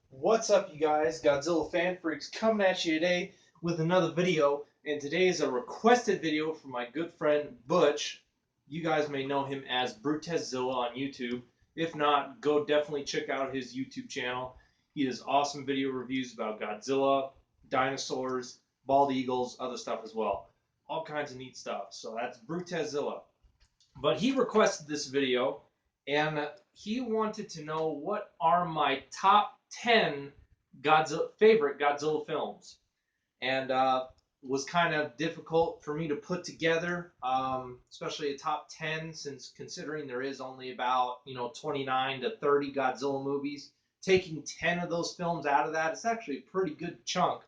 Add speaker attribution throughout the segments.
Speaker 1: What's up, you guys? Godzilla fan freaks coming at you today with another video, and today is a requested video from my good friend Butch. You guys may know him as Brutezilla on YouTube. If not, go definitely check out his YouTube channel. He has awesome video reviews about Godzilla, dinosaurs, bald eagles, other stuff as well. All kinds of neat stuff. So that's Brutezilla. But he requested this video, and he wanted to know what are my top 10 favorite Godzilla films. And was kind of difficult for me to put together, especially a top 10, since considering there is only about 29 to 30 Godzilla movies. Taking 10 of those films out of that, it's actually a pretty good chunk,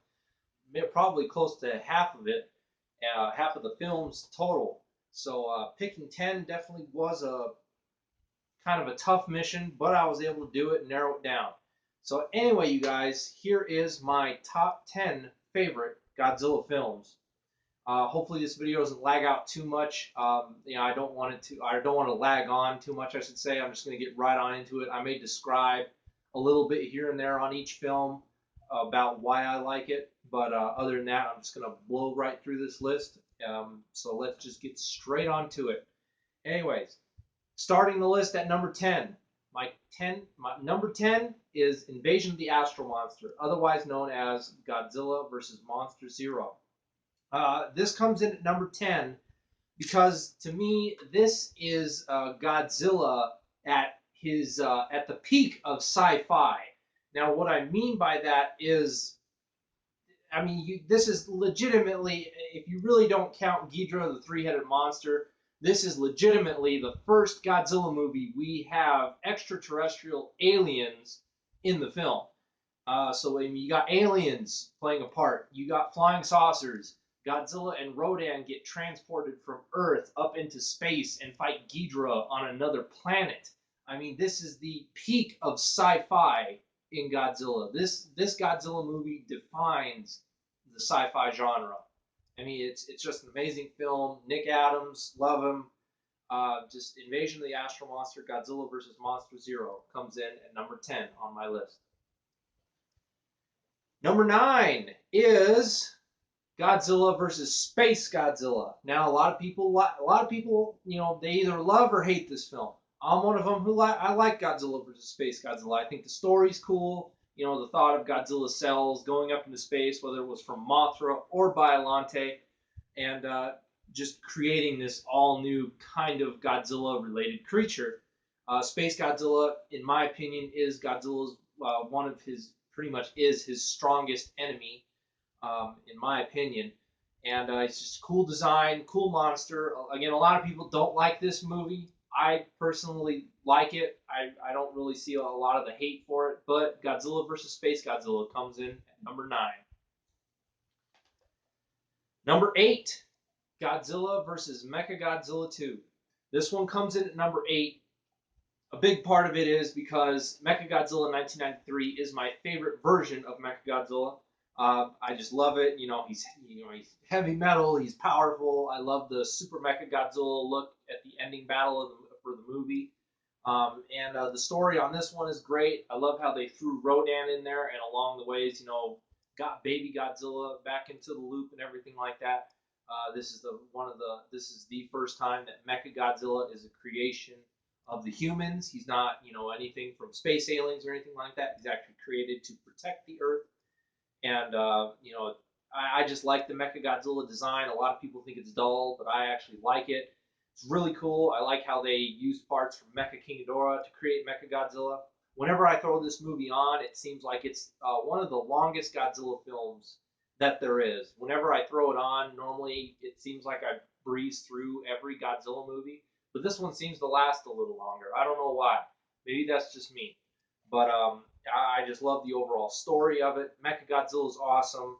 Speaker 1: probably close to half of it, half of the films total. So picking 10 definitely was a kind of a tough mission, but I was able to do it and narrow it down. So anyway, you guys, here is my top 10 favorite Godzilla films. Hopefully this video doesn't lag out too much. I don't want it to. I don't want to lag on too much, I should say. I'm just going to get right on into it. I may describe a little bit here and there on each film about why I like it, but other than that, I'm just going to blow right through this list. So let's just get straight on to it. Anyways, starting the list at number 10. My number 10 is Invasion of the Astro Monster, otherwise known as Godzilla vs. Monster Zero. This comes in at number 10 because to me this is Godzilla at the peak of sci-fi. Now, what I mean by that is, this is legitimately, if you really don't count Ghidorah, the three-headed monster, this is legitimately the first Godzilla movie we have extraterrestrial aliens in the film. You got aliens playing a part. You got flying saucers. Godzilla and Rodan get transported from Earth up into space and fight Ghidorah on another planet. This is the peak of sci-fi in Godzilla. This Godzilla movie defines the sci-fi genre. It's just an amazing film. Nick Adams, love him. Just Invasion of the Astro Monster, Godzilla vs. Monster Zero comes in at number 10 on my list. Number 9 is Godzilla vs. Space Godzilla. Now, a lot of people, they either love or hate this film. I'm one of them who I like Godzilla vs. Space Godzilla. I think the story's cool. The thought of Godzilla's cells going up into space, whether it was from Mothra or Biollante, and just creating this all-new kind of Godzilla-related creature. Space Godzilla, in my opinion, is Godzilla's pretty much is his strongest enemy, in my opinion. And it's just cool design, cool monster. Again, a lot of people don't like this movie. I personally like it. I don't really see a lot of the hate for it, but Godzilla vs. Space Godzilla comes in at number 9. Number 8, Godzilla vs. Mechagodzilla 2. This one comes in at number 8. A big part of it is because Mechagodzilla 1993 is my favorite version of Mechagodzilla. I just love it. He's heavy metal. He's powerful. I love the Super Mechagodzilla look at the ending battle for the movie. The story on this one is great. I love how they threw Rodan in there, and along the ways, got baby Godzilla back into the loop and everything like that. This is the first time that Mechagodzilla is a creation of the humans. He's not, anything from space aliens or anything like that. He's actually created to protect the Earth. And, I just like the Mechagodzilla design. A lot of people think it's dull, but I actually like it. It's really cool. I like how they use parts from Mecha King Adora to create Mechagodzilla. Whenever I throw this movie on, it seems like it's one of the longest Godzilla films that there is. Whenever I throw it on, normally it seems like I breeze through every Godzilla movie, but this one seems to last a little longer. I don't know why. Maybe that's just me. But I just love the overall story of it. Mechagodzilla is awesome.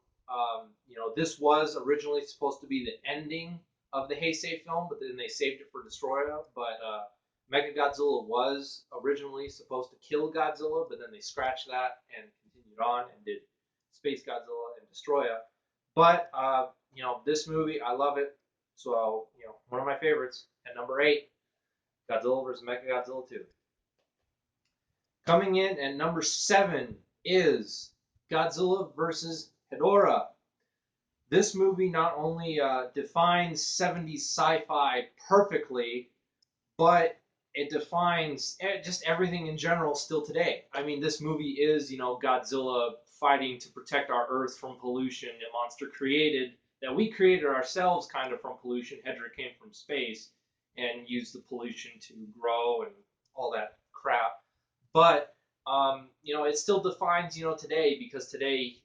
Speaker 1: This was originally supposed to be the ending of the Heisei film, but then they saved it for Destroya. But Mechagodzilla was originally supposed to kill Godzilla, but then they scratched that and continued on and did Space Godzilla and Destroya. But this movie, I love it. So one of my favorites. At number 8, Godzilla vs. Mechagodzilla 2. Coming in at number 7 is Godzilla versus Hedorah. This movie not only defines 70s sci-fi perfectly, but it defines just everything in general still today. I mean, this movie is, Godzilla fighting to protect our Earth from pollution, a monster created that we created ourselves kind of from pollution. Hedra came from space and used the pollution to grow and all that crap. But it still defines, today, because today,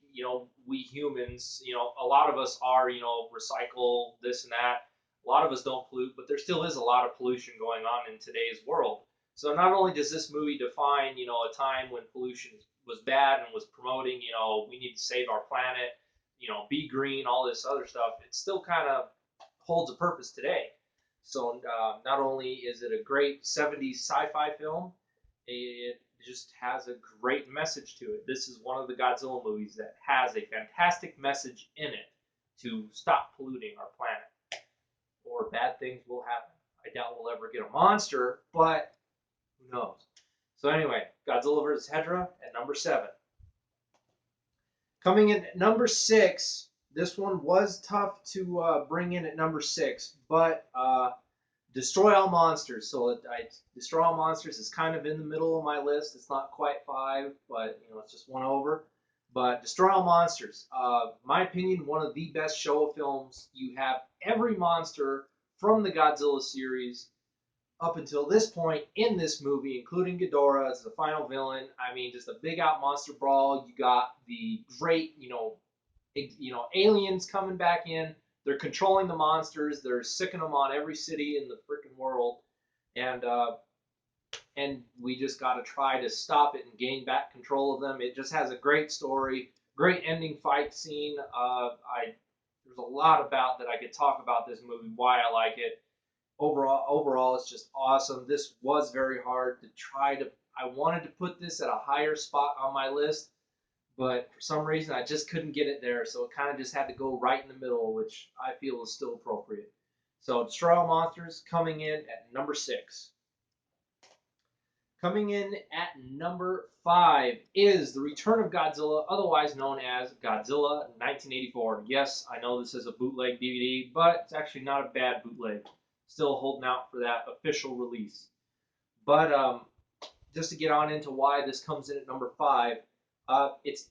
Speaker 1: we humans, a lot of us are, recycle this and that. A lot of us don't pollute, but there still is a lot of pollution going on in today's world. So not only does this movie define, a time when pollution was bad and was promoting, we need to save our planet, be green, all this other stuff, it still kind of holds a purpose today. So not only is it a great 70s sci-fi film, it just has a great message to it. This is one of the Godzilla movies that has a fantastic message in it to stop polluting our planet, or bad things will happen. I doubt we'll ever get a monster, but who knows? So anyway, Godzilla vs. Hedorah at number 7. Coming in at number 6, this one was tough to bring in at number 6, but Destroy All Monsters. So Destroy All Monsters is kind of in the middle of my list. It's not quite 5, but it's just one over. But Destroy All Monsters, my opinion, one of the best Showa films. You have every monster from the Godzilla series up until this point in this movie, including Ghidorah as the final villain. I mean, just a big out monster brawl. You got the great, aliens coming back in. They're controlling the monsters. They're sicking them on every city in the freaking world, and we just got to try to stop it and gain back control of them. It just has a great story, great ending fight scene. There's a lot about that I could talk about this movie, why I like it. Overall, it's just awesome. This was very hard to try to. I wanted to put this at a higher spot on my list, but for some reason I just couldn't get it there, so it kind of just had to go right in the middle, which I feel is still appropriate. So Destroy All Monsters coming in at number 6. Coming in at number 5 is The Return of Godzilla, otherwise known as Godzilla 1984. Yes, I know this is a bootleg DVD, but it's actually not a bad bootleg. Still holding out for that official release. But just to get on into why this comes in at number 5, it's,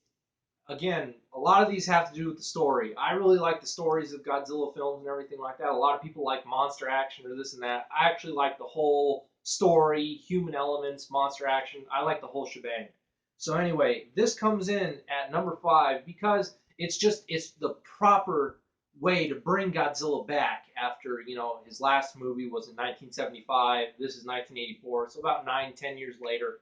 Speaker 1: again, a lot of these have to do with the story. I really like the stories of Godzilla films and everything like that. A lot of people like monster action or this and that. I actually like the whole story, human elements, monster action. I like the whole shebang. So anyway, this comes in at number 5 because it's the proper way to bring Godzilla back after, his last movie was in 1975. This is 1984. So about 9-10 years later,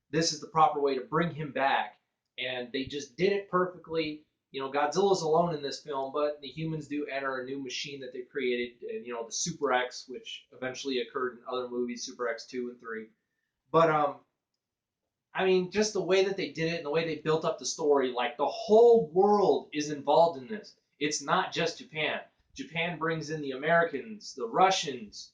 Speaker 1: this is the proper way to bring him back. And they just did it perfectly. Godzilla's alone in this film, but the humans do enter a new machine that they created, and, the Super X, which eventually occurred in other movies, Super X 2 and 3. But, I mean, just the way that they did it and the way they built up the story, like the whole world is involved in this. It's not just Japan. Japan brings in the Americans, the Russians,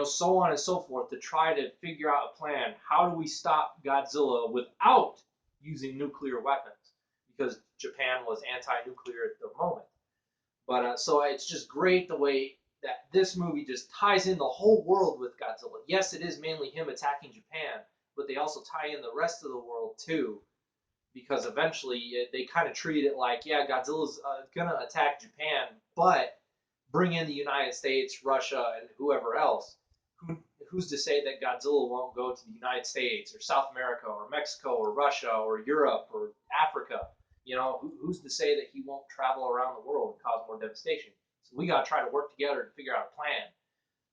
Speaker 1: so on and so forth to try to figure out a plan. How do we stop Godzilla without using nuclear weapons? Because Japan was anti-nuclear at the moment. But so it's just great the way that this movie just ties in the whole world with Godzilla. Yes, it is mainly him attacking Japan, but they also tie in the rest of the world too. Because eventually they kind of treat it like, yeah, Godzilla's going to attack Japan, but bring in the United States, Russia, and whoever else. Who's to say that Godzilla won't go to the United States or South America or Mexico or Russia or Europe or Africa? Who's to say that he won't travel around the world and cause more devastation? So we got to try to work together to figure out a plan.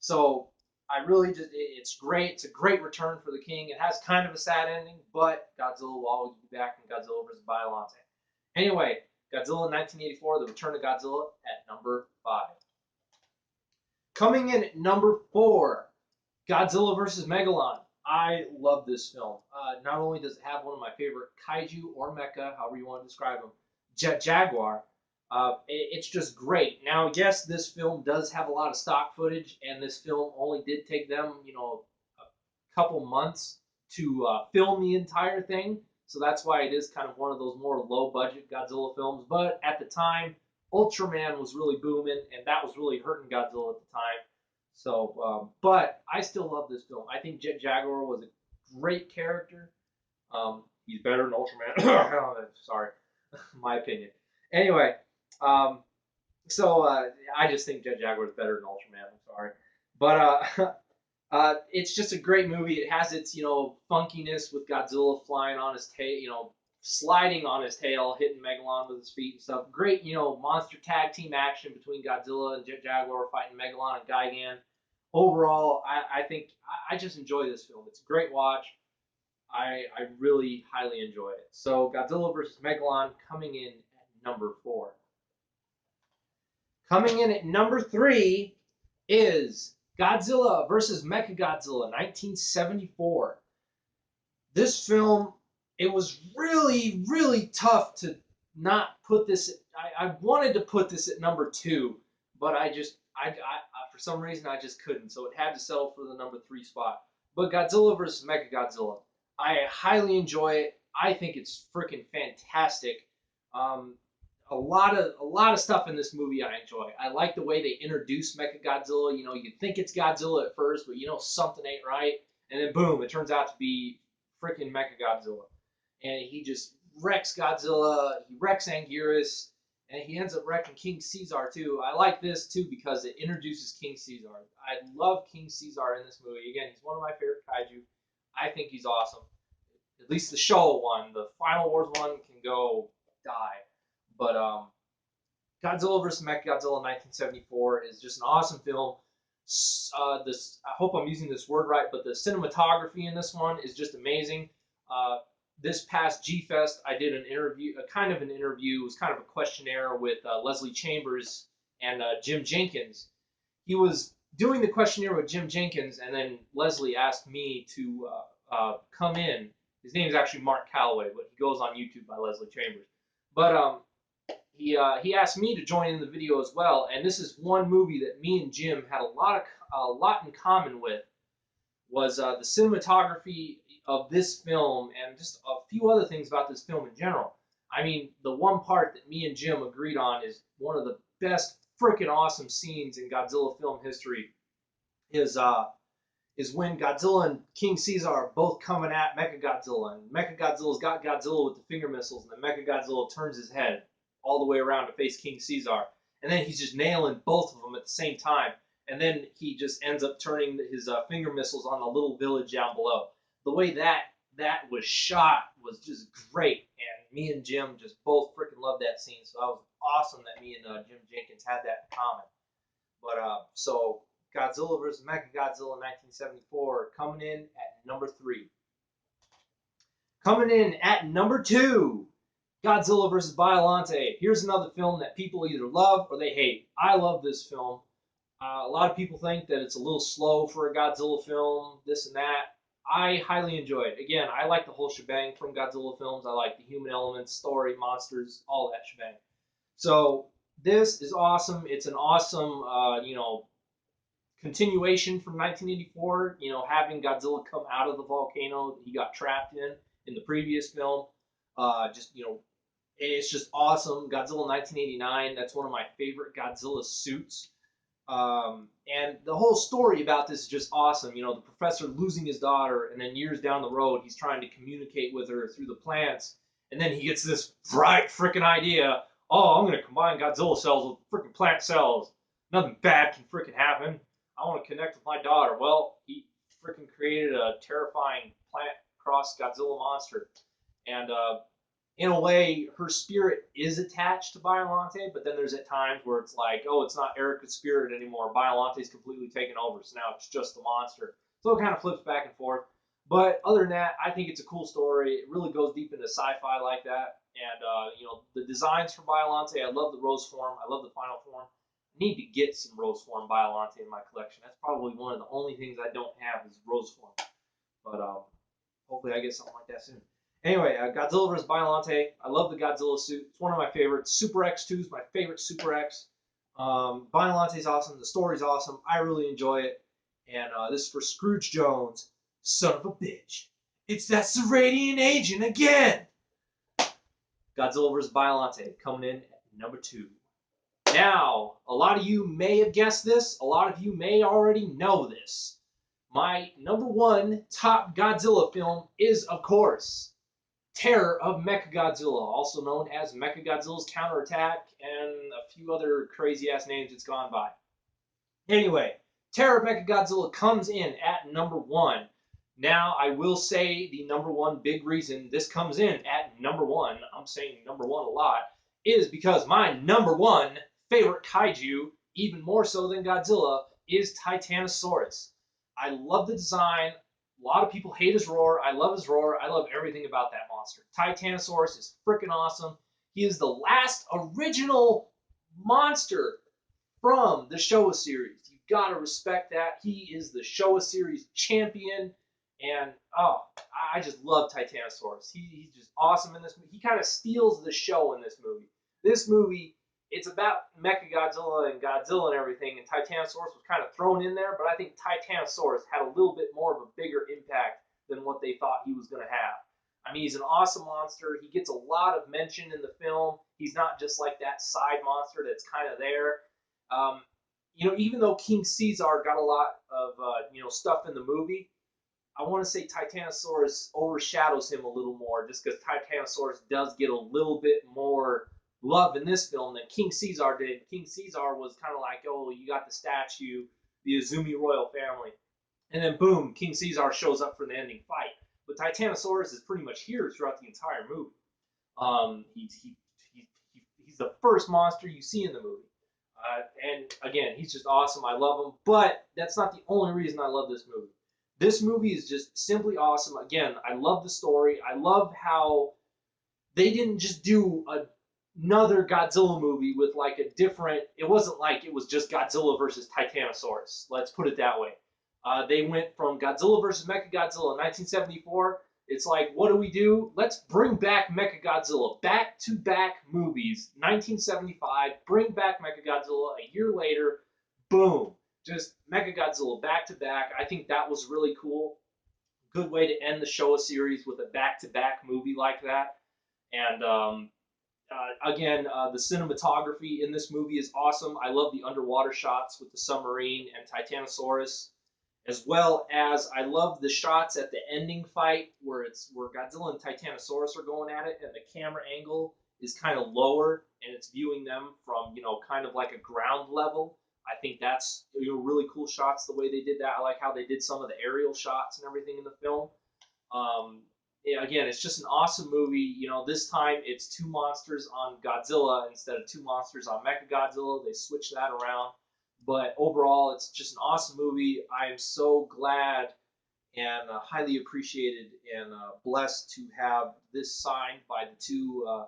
Speaker 1: So I really it's great. It's a great return for the king. It has kind of a sad ending, but Godzilla will always be back in Godzilla vs. Biollante. Anyway, Godzilla 1984, The Return of Godzilla at number 5. Coming in at number 4, Godzilla vs. Megalon. I love this film. Not only does it have one of my favorite kaiju or mecha, however you want to describe them, Jet Jaguar, it's just great. Now, yes, this film does have a lot of stock footage, and this film only did take them, a couple months to film the entire thing. So that's why it is kind of one of those more low-budget Godzilla films. But at the time, Ultraman was really booming, and that was really hurting Godzilla at the time. So, but I still love this film. I think Jet Jaguar was a great character. He's better than Ultraman. Sorry, my opinion. Anyway, so I just think Jet Jaguar is better than Ultraman. I'm sorry, but it's just a great movie. It has its funkiness with Godzilla flying on his tail, sliding on his tail, hitting Megalon with his feet and stuff. Great, monster tag team action between Godzilla and Jet Jaguar fighting Megalon and Gigan. Overall, I think I just enjoy this film. It's a great watch. I really highly enjoy it. So Godzilla vs. Megalon coming in at number 4. Coming in at number 3 is Godzilla vs. Mechagodzilla, 1974. This film, it was really, really tough to not put this. I wanted to put this at number 2, but I for some reason I just couldn't. So it had to settle for the number 3 spot. But Godzilla vs. Mechagodzilla, I highly enjoy it. I think it's freaking fantastic. A lot of stuff in this movie I enjoy. I like the way they introduce Mechagodzilla. You think it's Godzilla at first, but something ain't right, and then boom, it turns out to be freaking Mechagodzilla, and he just wrecks Godzilla. He wrecks Anguirus, and he ends up wrecking King Caesar too. I like this too because it introduces King Caesar. I love King Caesar in this movie. Again, he's one of my favorite kaiju. I think he's awesome. At least the Showa one. The Final Wars one can go die. But Godzilla vs. Mechagodzilla 1974 is just an awesome film. I hope I'm using this word right, but the cinematography in this one is just amazing. This past G-Fest, I did an interview, It was kind of a questionnaire with Leslie Chambers and Jim Jenkins. He was doing the questionnaire with Jim Jenkins, and then Leslie asked me to come in. His name is actually Mark Calloway, but he goes on YouTube by Leslie Chambers. But he asked me to join in the video as well, and this is one movie that me and Jim had a lot in common with. Was the cinematography of this film and just a few other things about this film in general. I mean, the one part that me and Jim agreed on is one of the best freaking awesome scenes in Godzilla film history. Is when Godzilla and King Caesar are both coming at Mechagodzilla, and Mechagodzilla's got Godzilla with the finger missiles, and then Mechagodzilla turns his head all the way around to face King Caesar, and then he's just nailing both of them at the same time, and then he just ends up turning his finger missiles on the little village down below. The way that was shot was just great, and me and Jim just both freaking loved that scene, so that was awesome that me and Jim Jenkins had that in common. But so Godzilla vs. Mechagodzilla 1974 coming in at number 3. Coming in at number 2, Godzilla vs. Biollante. Here's another film that people either love or they hate. I love this film. A lot of people think that it's a little slow for a Godzilla film, this and that. I highly enjoy it. Again, I like the whole shebang from Godzilla films. I like the human elements, story, monsters, all that shebang. So this is awesome. It's an awesome, continuation from 1984. Having Godzilla come out of the volcano that he got trapped in the previous film. It's just awesome. Godzilla 1989. That's one of my favorite Godzilla suits. And the whole story about this is just awesome. The professor losing his daughter, and then years down the road, he's trying to communicate with her through the plants, and then he gets this bright freaking idea. Oh, I'm going to combine Godzilla cells with freaking plant cells. Nothing bad can freaking happen. I want to connect with my daughter. Well, he freaking created a terrifying plant cross Godzilla monster. And in a way, her spirit is attached to Biollante, but then there's at times where it's like, oh, it's not Erica's spirit anymore. Biolante's completely taken over, so now it's just the monster. So it kind of flips back and forth. But other than that, I think it's a cool story. It really goes deep into sci-fi like that. And, the designs for Biollante, I love the rose form. I love the final form. I need to get some rose form Biollante in my collection. That's probably one of the only things I don't have is rose form. But hopefully I get something like that soon. Anyway, Godzilla vs. Biollante. I love the Godzilla suit. It's one of my favorites. Super X2 is my favorite Super X. Biollante's awesome. The story's awesome. I really enjoy it. And this is for Scrooge Jones, son of a bitch. It's that Seradian agent again! Godzilla vs. Biollante coming in at number 2. Now, a lot of you may have guessed this. A lot of you may already know this. My number 1 top Godzilla film is, of course, Terror of Mechagodzilla, also known as Mechagodzilla's Counterattack, and a few other crazy-ass names it's gone by. Anyway, Terror of Mechagodzilla comes in at number 1. Now, I will say the number 1 big reason this comes in at number 1, I'm saying number 1 a lot, is because my number 1 favorite kaiju, even more so than Godzilla, is Titanosaurus. I love the design. A lot of people hate his roar. I love his roar. I love everything about that monster. Titanosaurus is freaking awesome. He is the last original monster from the Showa series. You've got to respect that. He is the Showa series champion. And, oh, I just love Titanosaurus. He's just awesome in this movie. He kind of steals the show in this movie. This movie, it's about Mechagodzilla and Godzilla and everything, and Titanosaurus was kind of thrown in there, but I think Titanosaurus had a little bit more of a bigger impact than what they thought he was going to have. I mean, he's an awesome monster. He gets a lot of mention in the film. He's not just like that side monster that's kind of there. Even though King Caesar got a lot of, stuff in the movie, I want to say Titanosaurus overshadows him a little more just because Titanosaurus does get a little bit more love in this film than King Caesar did. King Caesar was kind of like, oh, you got the statue, the Izumi royal family. And then boom, King Caesar shows up for the ending fight. But Titanosaurus is pretty much here throughout the entire movie. He's the first monster you see in the movie. And again, he's just awesome. I love him. But that's not the only reason I love this movie. This movie is just simply awesome. Again, I love the story. I love how they didn't just do another Godzilla movie with like a different... It wasn't like it was just Godzilla versus Titanosaurus. Let's put it that way. They went from Godzilla versus Mechagodzilla in 1974. It's like, what do? Let's bring back Mechagodzilla. Back-to-back movies. 1975, bring back Mechagodzilla. A year later, boom. Just Mechagodzilla back-to-back. I think that was really cool. Good way to end the Showa series with a back-to-back movie like that. And again, the cinematography in this movie is awesome. I love the underwater shots with the submarine and Titanosaurus, as well as I love the shots at the ending fight where Godzilla and Titanosaurus are going at it, and the camera angle is kind of lower, and it's viewing them from, kind of like a ground level. I think that's really cool shots the way they did that. I like how they did some of the aerial shots and everything in the film. Again, it's just an awesome movie. This time it's 2 monsters on Godzilla instead of 2 monsters on Mechagodzilla. They switched that around. But overall, it's just an awesome movie. I am so glad and highly appreciated and blessed to have this signed by the 2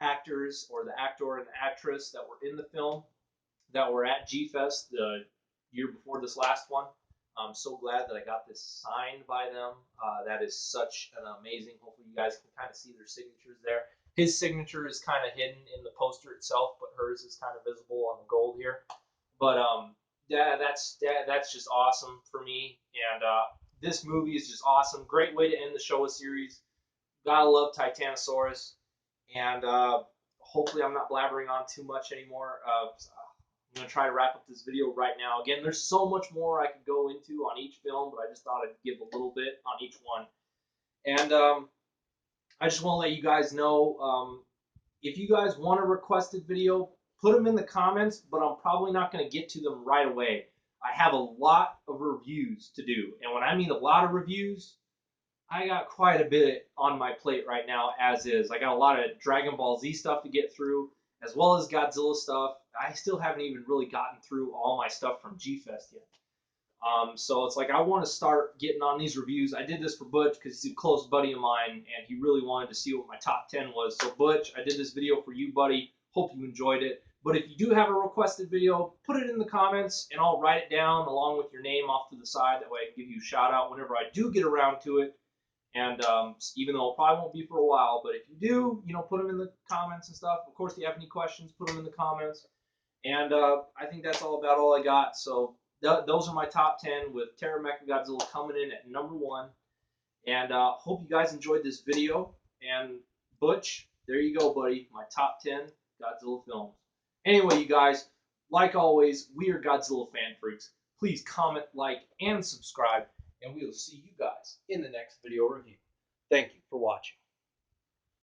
Speaker 1: actors, or the actor and the actress that were in the film, that were at G-Fest the year before this last one. I'm so glad that I got this signed by them. That is such an amazing... Hopefully you guys can kind of see their signatures there. His signature is kind of hidden in the poster itself, but hers is kind of visible on the gold here. But that's just awesome for me. And this movie is just awesome. Great way to end the Showa series. Gotta love Titanosaurus. And hopefully I'm not blabbering on too much anymore. I'm going to try to wrap up this video right now. Again, there's so much more I could go into on each film, but I just thought I'd give a little bit on each one. And I just want to let you guys know, if you guys want a requested video, put them in the comments, but I'm probably not going to get to them right away. I have a lot of reviews to do. And when I mean a lot of reviews, I got quite a bit on my plate right now as is. I got a lot of Dragon Ball Z stuff to get through, as well as Godzilla stuff. I still haven't even really gotten through all my stuff from G-Fest yet. So it's like I want to start getting on these reviews. I did this for Butch because he's a close buddy of mine, and he really wanted to see what my top 10 was. So Butch, I did this video for you, buddy. Hope you enjoyed it. But if you do have a requested video, put it in the comments, and I'll write it down along with your name off to the side. That way I can give you a shout-out whenever I do get around to it. And even though it probably won't be for a while, but if you do, put them in the comments and stuff. Of course, if you have any questions, put them in the comments. And I think that's about all I got. So those are my top 10, with Terror Mechagodzilla coming in at number 1. And hope you guys enjoyed this video. And Butch, there you go, buddy. My top 10 Godzilla films. Anyway, you guys, like always, we are Godzilla fan freaks. Please comment, like, and subscribe, and we will see you guys in the next video review. Thank you for watching.